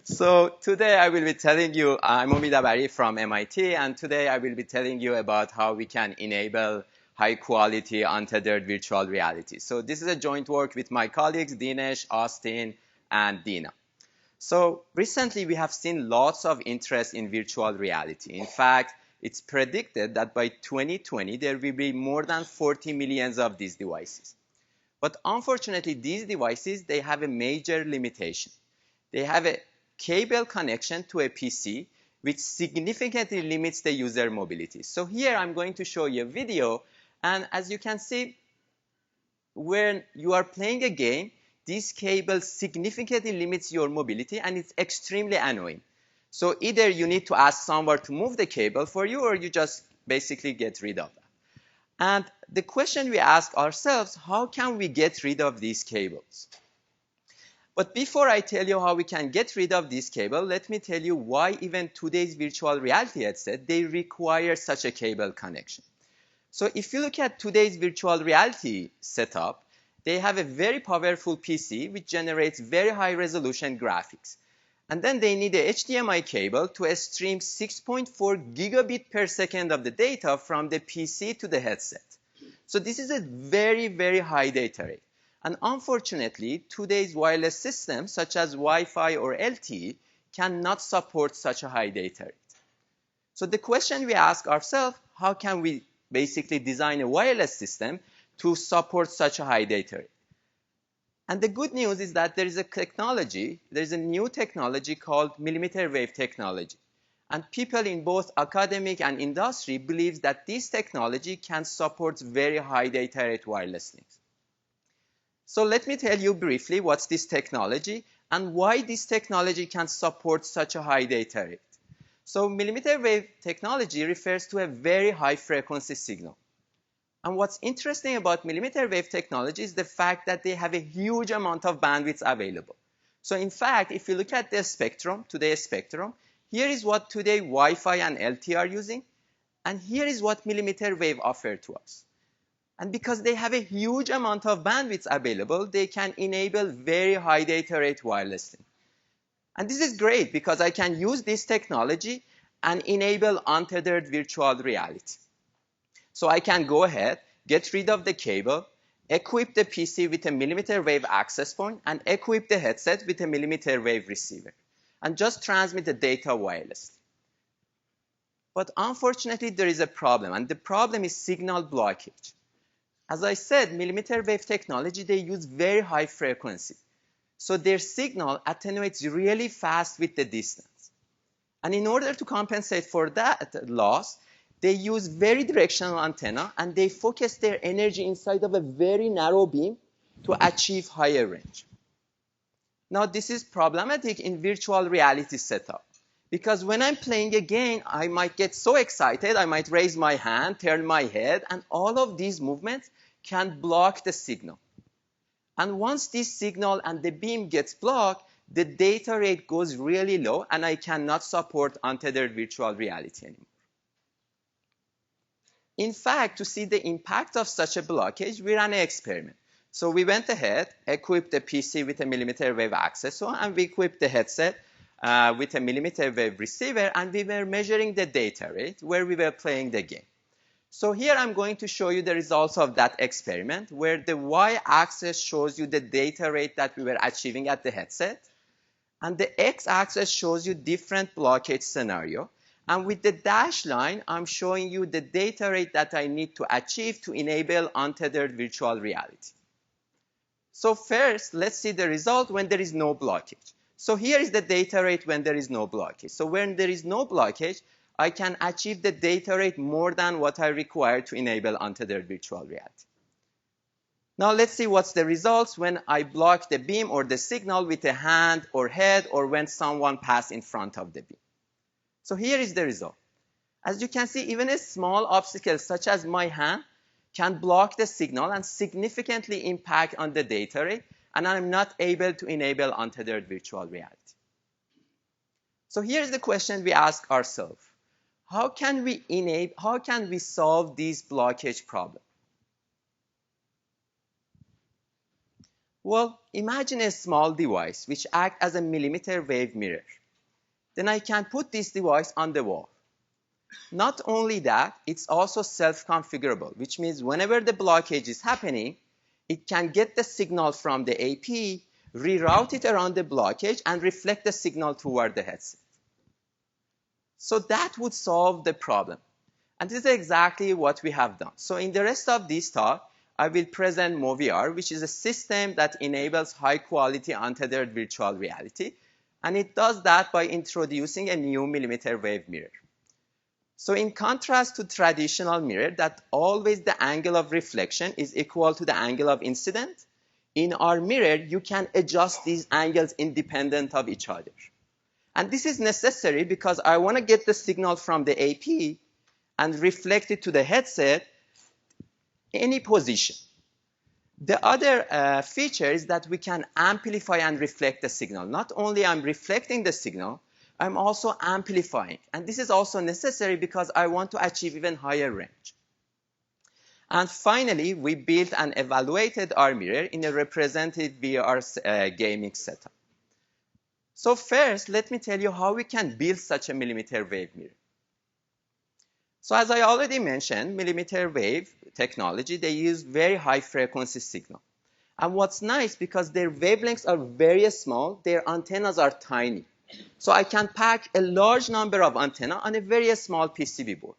So today I will be telling you, I'm Abari from MIT, and today I will be telling you about how we can enable high quality untethered virtual reality. So this is a joint work with my colleagues, Dinesh, Austin, and Dina. So recently we have seen lots of interest in virtual reality. In fact, it's predicted that by 2020 there will be more than 40 million of these devices. But unfortunately, these devices, they have a major limitation. They have a cable connection to a PC, which significantly limits the user mobility. So here I'm going to show you a video, and as you can see, when you are playing a game, this cable significantly limits your mobility, and it's extremely annoying. So either you need to ask someone to move the cable for you, or you just basically get rid of that. And the question we ask ourselves, how can we get rid of these cables? But before I tell you how we can get rid of this cable, let me tell you why even today's virtual reality headset, they require such a cable connection. So if you look at today's virtual reality setup, they have a very powerful PC which generates very high resolution graphics. And then they need a HDMI cable to stream 6.4 gigabit per second of the data from the PC to the headset. So this is a very, very high data rate. And unfortunately, today's wireless systems, such as Wi-Fi or LTE, cannot support such a high data rate. So the question we ask ourselves, how can we basically design a wireless system to support such a high data rate? And the good news is that there is a new technology called mmWave technology. And people in both academic and industry believe that this technology can support very high data rate wireless links. So let me tell you briefly what's this technology and why this technology can support such a high data rate. So mmWave technology refers to a very high frequency signal. And what's interesting about mmWave technology is the fact that they have a huge amount of bandwidth available. So in fact, if you look at the spectrum, today's spectrum, here is what today Wi-Fi and LTE are using, and here is what mmWave offer to us. And because they have a huge amount of bandwidth available, they can enable very high data rate wirelessly. And this is great because I can use this technology and enable untethered virtual reality. So I can go ahead, get rid of the cable, equip the PC with a mmWave access point, and equip the headset with a mmWave receiver, and just transmit the data wirelessly. But unfortunately, there is a problem, and the problem is signal blockage. As I said, mmWave technology, they use very high frequency. So their signal attenuates really fast with the distance. And in order to compensate for that loss, they use very directional antenna, and they focus their energy inside of a very narrow beam to achieve higher range. Now, this is problematic in virtual reality setup, because when I'm playing a game, I might get so excited, I might raise my hand, turn my head, and all of these movements can block the signal. And once this signal and the beam gets blocked, the data rate goes really low, and I cannot support untethered virtual reality anymore. In fact, to see the impact of such a blockage, we ran an experiment. So we went ahead, equipped the PC with a mmWave accessor, and we equipped the headset with a mmWave receiver, and we were measuring the data rate where we were playing the game. So here I'm going to show you the results of that experiment, where the y-axis shows you the data rate that we were achieving at the headset, and the x-axis shows you different blockage scenario. And with the dashed line, I'm showing you the data rate that I need to achieve to enable untethered virtual reality. So first, let's see the result when there is no blockage. So here is the data rate when there is no blockage. So when there is no blockage, I can achieve the data rate more than what I require to enable untethered virtual reality. Now let's see what's the results when I block the beam or the signal with a hand or head, or when someone passes in front of the beam. So here is the result. As you can see, even a small obstacle such as my hand can block the signal and significantly impact on the data rate, and I'm not able to enable untethered virtual reality. So here's the question we ask ourselves. How can we solve this blockage problem? Well, imagine a small device which acts as a millimeter wave mirror. Then I can put this device on the wall. Not only that, it's also self-configurable, which means whenever the blockage is happening, it can get the signal from the AP, reroute it around the blockage, and reflect the signal toward the headset. So that would solve the problem. And this is exactly what we have done. So in the rest of this talk, I will present MoVR, which is a system that enables high-quality untethered virtual reality. And it does that by introducing a new millimeter wave mirror. So in contrast to traditional mirror that always the angle of reflection is equal to the angle of incident, in our mirror you can adjust these angles independent of each other. And this is necessary because I want to get the signal from the AP and reflect it to the headset any position. The other feature is that we can amplify and reflect the signal. Not only I'm reflecting the signal, I'm also amplifying. And this is also necessary because I want to achieve even higher range. And finally, we built and evaluated our mirror in a representative VR gaming setup. So first, let me tell you how we can build such a millimeter wave mirror. So as I already mentioned, millimeter wave technology, they use very high frequency signal. And what's nice, because their wavelengths are very small, their antennas are tiny. So I can pack a large number of antennas on a very small PCB board.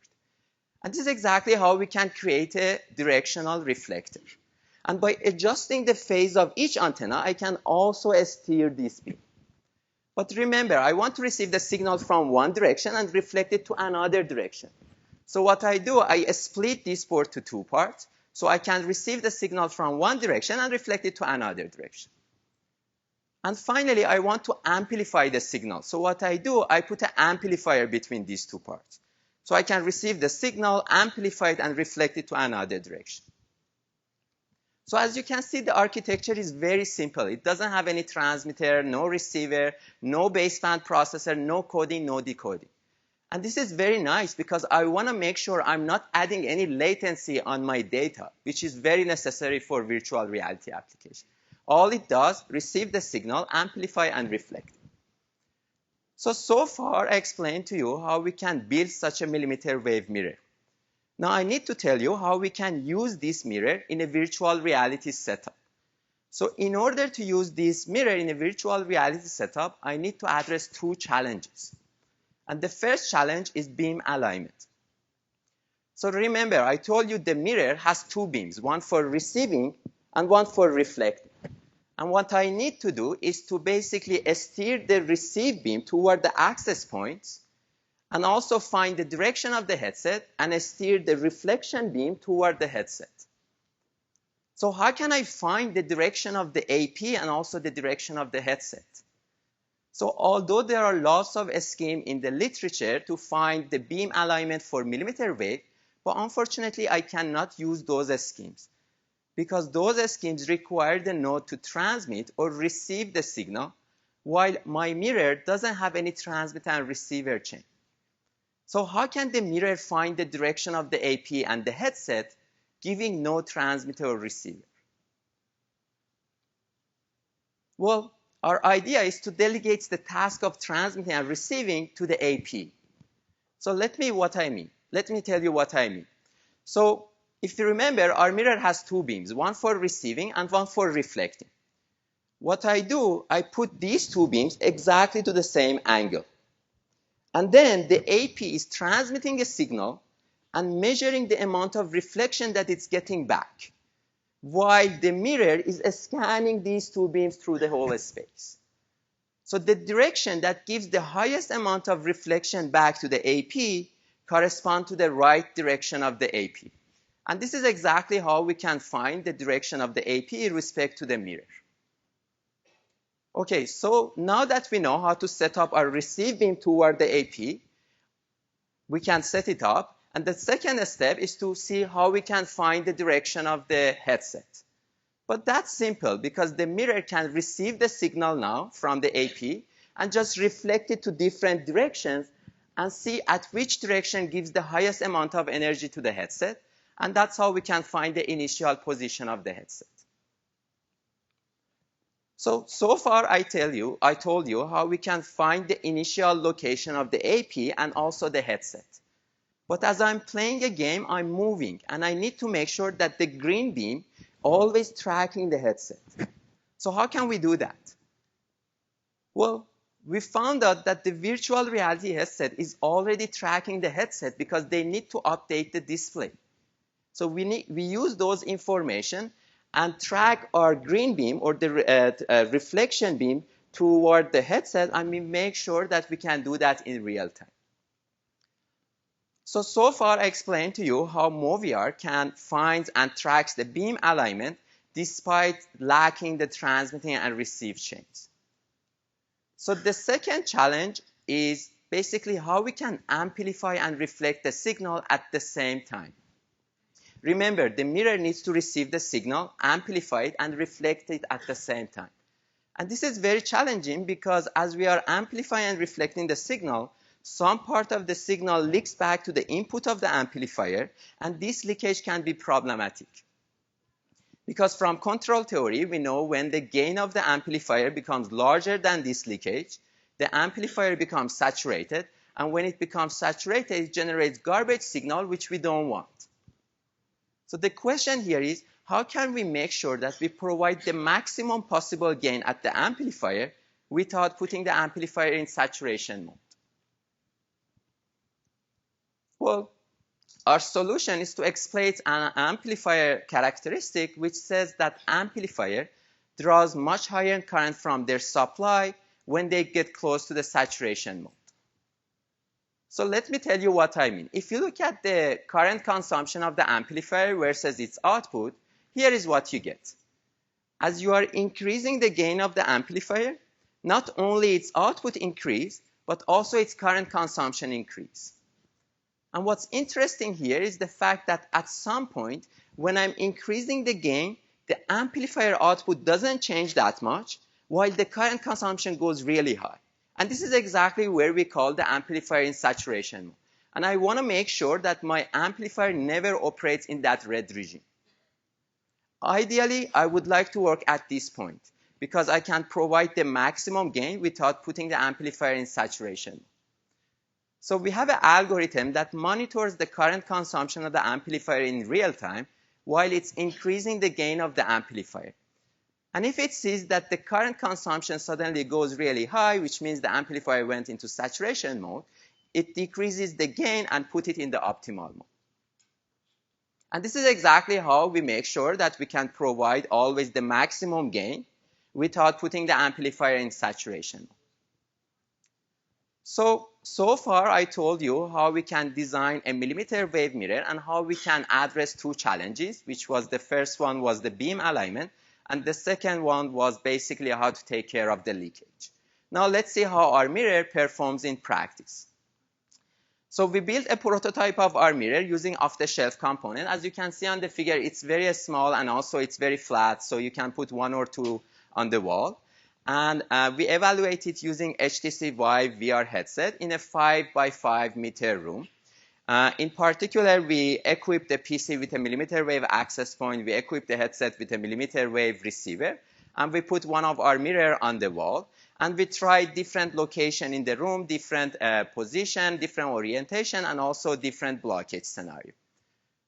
And this is exactly how we can create a directional reflector. And by adjusting the phase of each antenna, I can also steer this beam. But remember, I want to receive the signal from one direction and reflect it to another direction. So what I do, I split this board to two parts, so I can receive the signal from one direction and reflect it to another direction. And finally, I want to amplify the signal. So what I do, I put an amplifier between these two parts. So I can receive the signal, amplify it, and reflect it to another direction. So as you can see, the architecture is very simple. It doesn't have any transmitter, no receiver, no baseband processor, no coding, no decoding. And this is very nice because I want to make sure I'm not adding any latency on my data, which is very necessary for virtual reality application. All it does, receive the signal, amplify, and reflect. So far, I explained to you how we can build such a millimeter wave mirror. Now I need to tell you how we can use this mirror in a virtual reality setup. So in order to use this mirror in a virtual reality setup, I need to address two challenges. And the first challenge is beam alignment. So remember, I told you the mirror has two beams, one for receiving and one for reflecting. And what I need to do is to basically steer the receive beam toward the access points and also find the direction of the headset and steer the reflection beam toward the headset. So how can I find the direction of the AP and also the direction of the headset? So although there are lots of schemes in the literature to find the beam alignment for millimeter wave, but unfortunately I cannot use those schemes because those schemes require the node to transmit or receive the signal, while my mirror doesn't have any transmitter and receiver chain. So how can the mirror find the direction of the AP and the headset giving no transmitter or receiver? Well, our idea is to delegate the task of transmitting and receiving to the AP. So let me tell you what I mean. So if you remember, our mirror has two beams, one for receiving and one for reflecting. What I do, I put these two beams exactly to the same angle. And then the AP is transmitting a signal and measuring the amount of reflection that it's getting back, while the mirror is scanning these two beams through the whole space. So the direction that gives the highest amount of reflection back to the AP corresponds to the right direction of the AP. And this is exactly how we can find the direction of the AP in respect to the mirror. Okay, so now that we know how to set up our receive beam toward the AP, we can set it up. And the second step is to see how we can find the direction of the headset. But that's simple because the mirror can receive the signal now from the AP and just reflect it to different directions and see at which direction gives the highest amount of energy to the headset. And that's how we can find the initial position of the headset. So far I told you how we can find the initial location of the AP and also the headset. But as I'm playing a game, I'm moving, and I need to make sure that the green beam always tracking the headset. So how can we do that? Well, we found out that the virtual reality headset is already tracking the headset because they need to update the display. So we use those information and track our green beam or the reflection beam toward the headset, and we make sure that we can do that in real time. So far I explained to you how MoVR can find and tracks the beam alignment despite lacking the transmitting and receive chains. So the second challenge is basically how we can amplify and reflect the signal at the same time. Remember, the mirror needs to receive the signal, amplify it, and reflect it at the same time. And this is very challenging because as we are amplifying and reflecting the signal, some part of the signal leaks back to the input of the amplifier, and this leakage can be problematic. Because from control theory, we know when the gain of the amplifier becomes larger than this leakage, the amplifier becomes saturated, and when it becomes saturated, it generates garbage signal, which we don't want. So the question here is, how can we make sure that we provide the maximum possible gain at the amplifier without putting the amplifier in saturation mode? Well, our solution is to exploit an amplifier characteristic which says that amplifier draws much higher current from their supply when they get close to the saturation mode. So let me tell you what I mean. If you look at the current consumption of the amplifier versus its output, here is what you get. As you are increasing the gain of the amplifier, not only its output increase, but also its current consumption increase. And what's interesting here is the fact that at some point, when I'm increasing the gain, the amplifier output doesn't change that much, while the current consumption goes really high. And this is exactly where we call the amplifier in saturation mode. And I want to make sure that my amplifier never operates in that red region. Ideally, I would like to work at this point because I can provide the maximum gain without putting the amplifier in saturation mode. So we have an algorithm that monitors the current consumption of the amplifier in real time while it's increasing the gain of the amplifier. And if it sees that the current consumption suddenly goes really high, which means the amplifier went into saturation mode, it decreases the gain and put it in the optimal mode. And this is exactly how we make sure that we can provide always the maximum gain without putting the amplifier in saturation mode. So far I told you how we can design a mmWave mirror and how we can address two challenges, which was the first one was the beam alignment, and the second one was basically how to take care of the leakage. Now let's see how our mirror performs in practice. So we built a prototype of our mirror using off-the-shelf component. As you can see on the figure, it's very small and also it's very flat, so you can put one or two on the wall. And we evaluate it using HTC Vive VR headset in a 5 by 5 meter room. In particular, we equipped the PC with a mmWave access point. We equipped the headset with a mmWave receiver. And we put one of our mirror on the wall. And we tried different location in the room, different position, different orientation, and also different blockage scenario.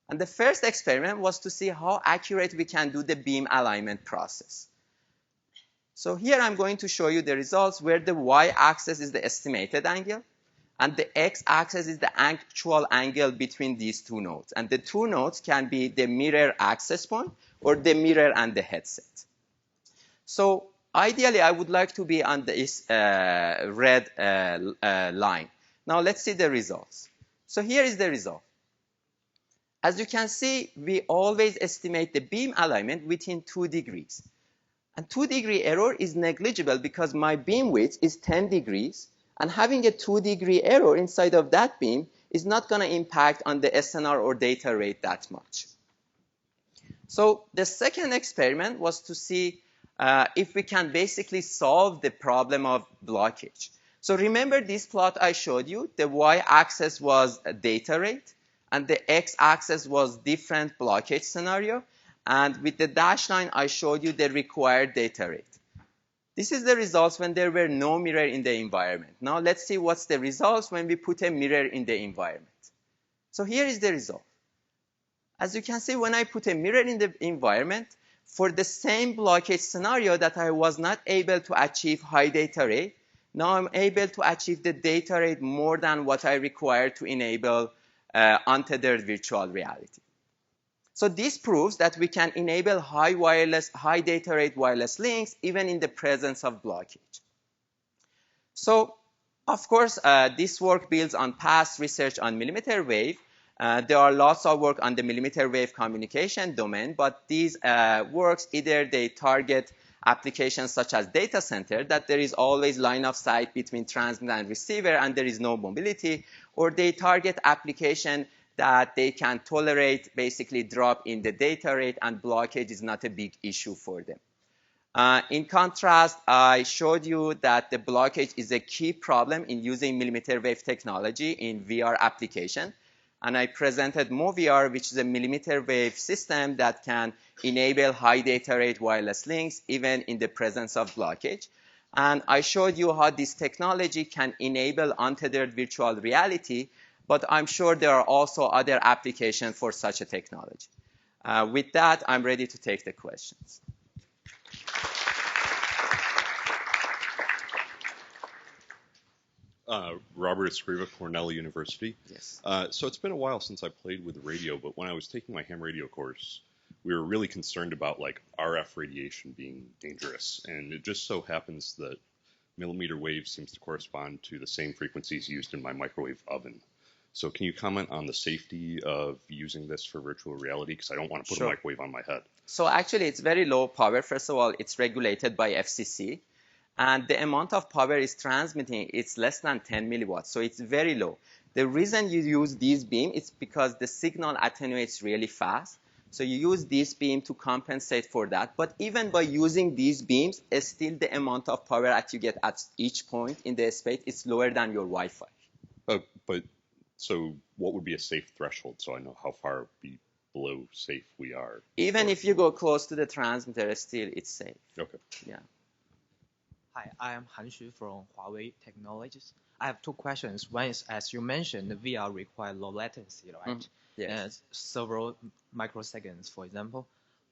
And the first experiment was to see how accurate we can do the beam alignment process. So here I'm going to show you the results where the y-axis is the estimated angle and the x-axis is the actual angle between these two nodes. And the two nodes can be the mirror access point or the mirror and the headset. So ideally, I would like to be on this red line. Now let's see the results. So here is the result. As you can see, we always estimate the beam alignment within 2 degrees. And 2-degree error is negligible because my beam width is 10 degrees. And having a 2-degree error inside of that beam is not going to impact on the SNR or data rate that much. So the second experiment was to see if we can basically solve the problem of blockage. So remember this plot I showed you, the y-axis was data rate and the x-axis was different blockage scenario. And with the dashed line, I showed you the required data rate. This is the results when there were no mirror in the environment. Now let's see what's the results when we put a mirror in the environment. So here is the result. As you can see, when I put a mirror in the environment, for the same blockage scenario that I was not able to achieve high data rate, now I'm able to achieve the data rate more than what I require to enable untethered virtual reality. So this proves that we can enable high data rate wireless links even in the presence of blockage. So, of course, this work builds on past research on millimeter wave. There are lots of work on the millimeter wave communication domain, but these works, either they target applications such as data center, that there is always line of sight between transmitter and receiver and there is no mobility, or they target application that they can tolerate basically drop in the data rate and blockage is not a big issue for them. In contrast, I showed you that the blockage is a key problem in using millimeter wave technology in VR application. And I presented MoVR, which is a millimeter wave system that can enable high data rate wireless links even in the presence of blockage. And I showed you how this technology can enable untethered virtual reality, but I'm sure there are also other applications for such a technology. With that, I'm ready to take the questions. Robert Escriva, Cornell University. Yes. So it's been a while since I played with the radio, but when I was taking my ham radio course, we were really concerned about like RF radiation being dangerous. And it just so happens that millimeter wave seems to correspond to the same frequencies used in my microwave oven. So can you comment on the safety of using this for virtual reality? Because I don't want to put a microwave on my head. So actually, it's very low power. First of all, it's regulated by FCC. And the amount of power is transmitting, it's less than 10 milliwatts. So it's very low. The reason you use these beam is because the signal attenuates really fast. So you use this beam to compensate for that. But even by using these beams, still the amount of power that you get at each point in the space is lower than your Wi-Fi. So what would be a safe threshold so I know how far below safe we are? Even if you go close to the transmitter, still it's safe. Okay. Yeah. Hi, I am Han Xu from Huawei Technologies. I have two questions. One is, as you mentioned, the VR requires low latency, right? Yes. Several microseconds, for example.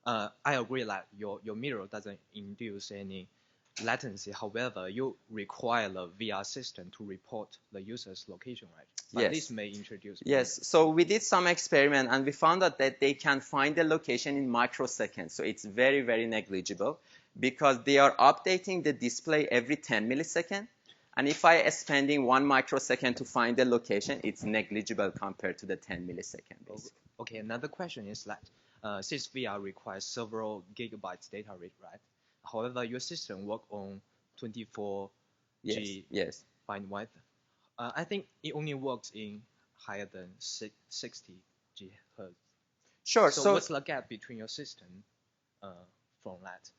I agree that your mirror doesn't induce any latency. However, you require the VR system to report the user's location, right? But yes. This may introduce. Yes. So we did some experiment and we found out that they can find the location in microseconds. So it's very, very negligible because they are updating the display every 10 milliseconds. And if I am spending 1 microsecond to find the location, it's negligible compared to the 10 milliseconds. Okay, another question is that since VR requires several gigabytes data rate, right? However, your system works on 24G bandwidth. I think it only works in higher than 60 GHz. Sure. So what's the gap between your system from that?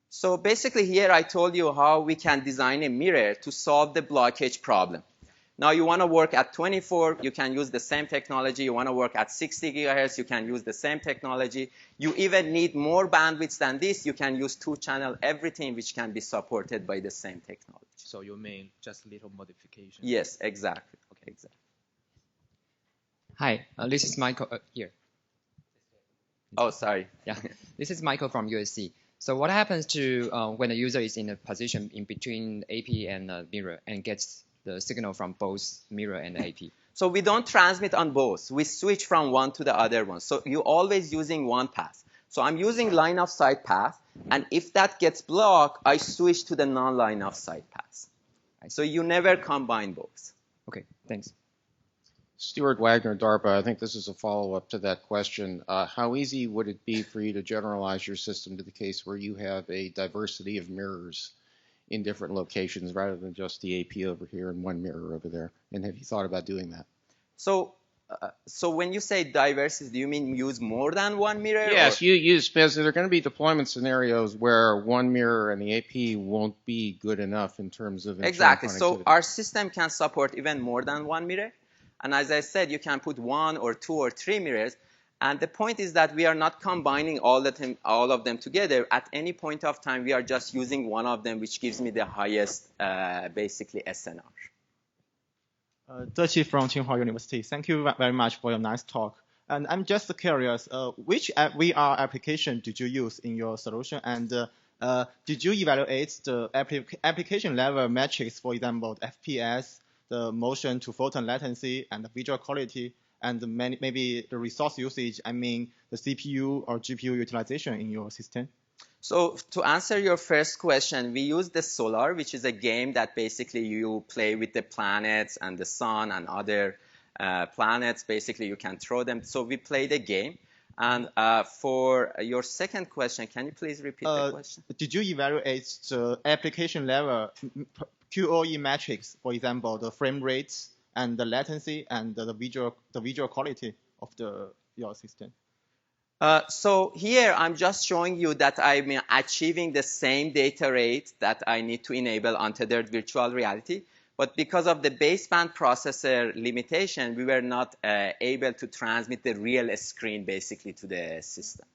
So basically here I told you how we can design a mirror to solve the blockage problem. Now you want to work at 24, you can use the same technology. You want to work at 60 gigahertz, you can use the same technology. You even need more bandwidth than this, you can use 2-channel, everything which can be supported by the same technology. So you mean just little modification? Yes, exactly. Okay, exactly. Hi, this is Michael here. Oh, sorry. Yeah, this is Michael from USC. So what happens to when the user is in a position in between AP and mirror and gets the signal from both mirror and AP? So we don't transmit on both. We switch from one to the other one. So you're always using one path. So I'm using line of sight path. And if that gets blocked, I switch to the non-line of sight path. So you never combine both. Okay, thanks. Stuart Wagner, DARPA. I think this is a follow-up to that question. How easy would it be for you to generalize your system to the case where you have a diversity of mirrors in different locations rather than just the AP over here and one mirror over there? And have you thought about doing that? So when you say diversity, do you mean use more than one mirror? Yes, you use, because there are going to be deployment scenarios where one mirror and the AP won't be good enough in terms of exactly. So our system can support even more than one mirror. And as I said, you can put 1 or 2 or 3 mirrors. And the point is that we are not combining all of them together. At any point of time, we are just using one of them, which gives me the highest, basically, SNR. Duffield from Tsinghua University. Thank you very much for your nice talk. And I'm just curious, which VR application did you use in your solution? And did you evaluate the application level metrics, for example, the FPS, the motion to photon latency, and the visual quality, and maybe the resource usage, I mean the CPU or GPU utilization in your system? So to answer your first question, we use the Solar, which is a game that basically you play with the planets and the sun and other planets. Basically, you can throw them. So we play the game. And for your second question, can you please repeat the question? Did you evaluate the application level QoE metrics, for example, the frame rates and the latency and the visual quality of your system? So here I'm just showing you that I'm achieving the same data rate that I need to enable untethered virtual reality. But because of the baseband processor limitation, we were not able to transmit the real screen basically to the system.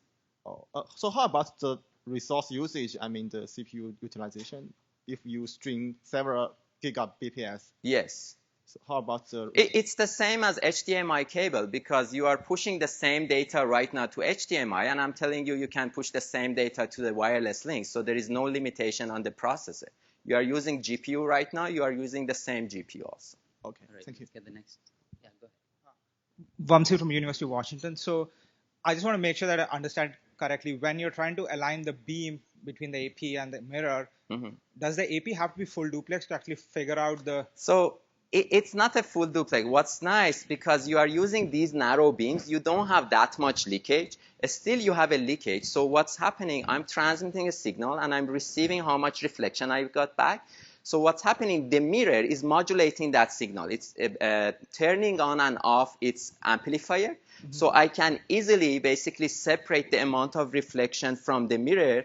So how about the resource usage, I mean the CPU utilization, if you stream several gigabps? Yes. So how about the... It's the same as HDMI cable, because you are pushing the same data right now to HDMI, and I'm telling you, you can push the same data to the wireless link. So there is no limitation on the processor. You are using GPU right now, you are using the same GPU also. Okay, right, thank you. Let's get the next. Yeah, go ahead. Vamsi from University of Washington. So I just want to make sure that I understand correctly. When you're trying to align the beam between the AP and the mirror, does the AP have to be full duplex to actually figure out the... So it's not a full duplex. What's nice, because you are using these narrow beams, you don't have that much leakage. Still, you have a leakage. So what's happening, I'm transmitting a signal, and I'm receiving how much reflection I got back. So what's happening, the mirror is modulating that signal. It's turning on and off its amplifier. So I can easily basically separate the amount of reflection from the mirror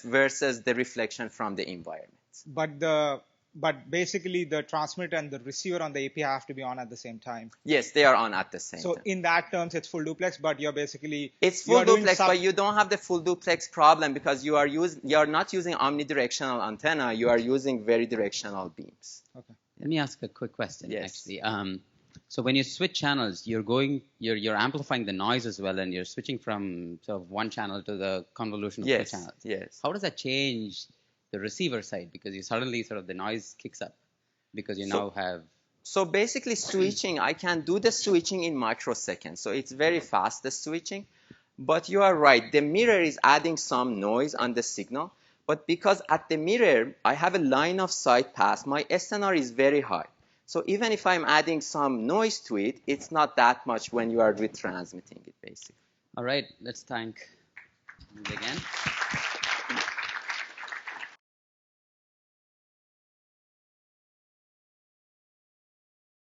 versus the reflection from the environment. But basically, the transmitter and the receiver on the AP have to be on at the same time. Yes, they are on at the same time. So in that terms, it's full duplex, but you're basically... It's full duplex, but you don't have the full duplex problem, because you are not using omnidirectional antenna. You are using very directional beams. Okay. Let me ask a quick question, Yes. actually. So when you switch channels, you're amplifying the noise as well, and you're switching from sort of one channel to the convolution of two channels. Yes. How does that change the receiver side? Because you suddenly sort of the noise kicks up because you now have... So basically switching, I can do the switching in microseconds. So it's very fast, the switching. But you are right, the mirror is adding some noise on the signal. But because at the mirror, I have a line of sight pass, my SNR is very high. So even if I'm adding some noise to it, it's not that much when you are retransmitting it, basically. All right, let's thank Omid again.